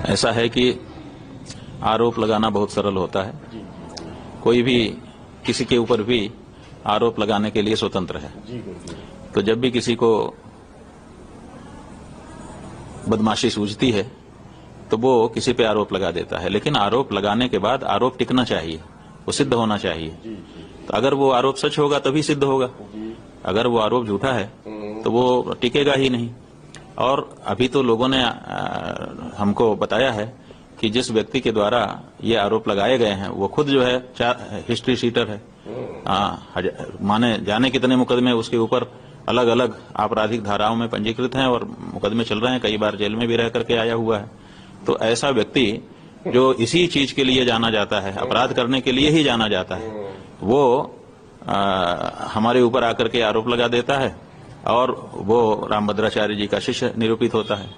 ऐसा है कि आरोप लगाना बहुत सरल होता है। कोई भी किसी के ऊपर भी आरोप लगाने के लिए स्वतंत्र है। तो जब भी किसी को बदमाशी सूझती है तो वो किसी पे आरोप लगा देता है, लेकिन आरोप लगाने के बाद आरोप टिकना चाहिए, वो सिद्ध होना चाहिए। तो अगर वो आरोप सच होगा तभी सिद्ध होगा, अगर वो आरोप झूठा है तो वो टिकेगा ही नहीं। और अभी तो लोगों ने हमको बताया है कि जिस व्यक्ति के द्वारा ये आरोप लगाए गए हैं वो खुद जो है हिस्ट्री शीटर है। माने जाने कितने मुकदमे उसके ऊपर अलग अलग आपराधिक धाराओं में पंजीकृत हैं और मुकदमे चल रहे हैं, कई बार जेल में भी रह करके आया हुआ है। तो ऐसा व्यक्ति जो इसी चीज के लिए जाना जाता है, अपराध करने के लिए ही जाना जाता है, वो हमारे ऊपर आकर के आरोप लगा देता है और वो रामभद्राचार्य जी का शिष्य निरूपित होता है।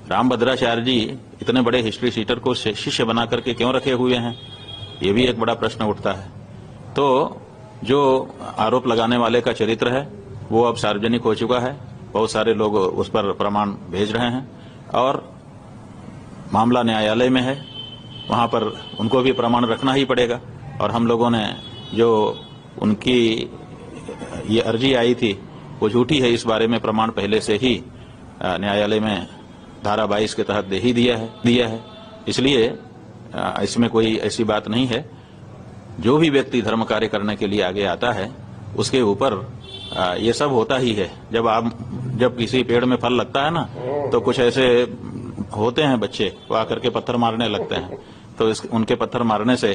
रामभद्राचार्य जी इतने बड़े हिस्ट्री शीटर को शिष्य बना करके क्यों रखे हुए हैं, ये भी एक बड़ा प्रश्न उठता है। तो जो आरोप लगाने वाले का चरित्र है वो अब सार्वजनिक हो चुका है, बहुत सारे लोग उस पर प्रमाण भेज रहे हैं और मामला न्यायालय में है, वहां पर उनको भी प्रमाण रखना ही पड़ेगा। और हम लोगों ने जो उनकी ये अर्जी आई थी वो झूठी है, इस बारे में प्रमाण पहले से ही न्यायालय में धारा 22 के तहत दे ही दिया है। इसलिए इसमें कोई ऐसी बात नहीं है। जो भी व्यक्ति धर्म कार्य करने के लिए आगे आता है उसके ऊपर ये सब होता ही है। जब किसी पेड़ में फल लगता है ना तो कुछ ऐसे होते हैं बच्चे, वो आकर के पत्थर मारने लगते हैं। तो उनके पत्थर मारने से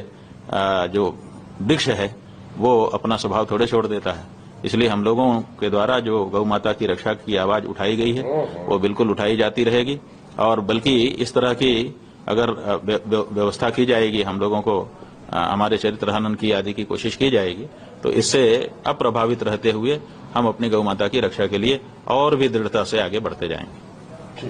जो वृक्ष है वो अपना स्वभाव थोड़े छोड़ देता है। इसलिए हम लोगों के द्वारा जो गौ माता की रक्षा की आवाज उठाई गई है वो बिल्कुल उठाई जाती रहेगी। और बल्कि इस तरह की अगर व्यवस्था की जाएगी, हम लोगों को हमारे चरित्र हनन की आदि की कोशिश की जाएगी, तो इससे अप्रभावित रहते हुए हम अपनी गौ माता की रक्षा के लिए और भी दृढ़ता से आगे बढ़ते जाएंगे।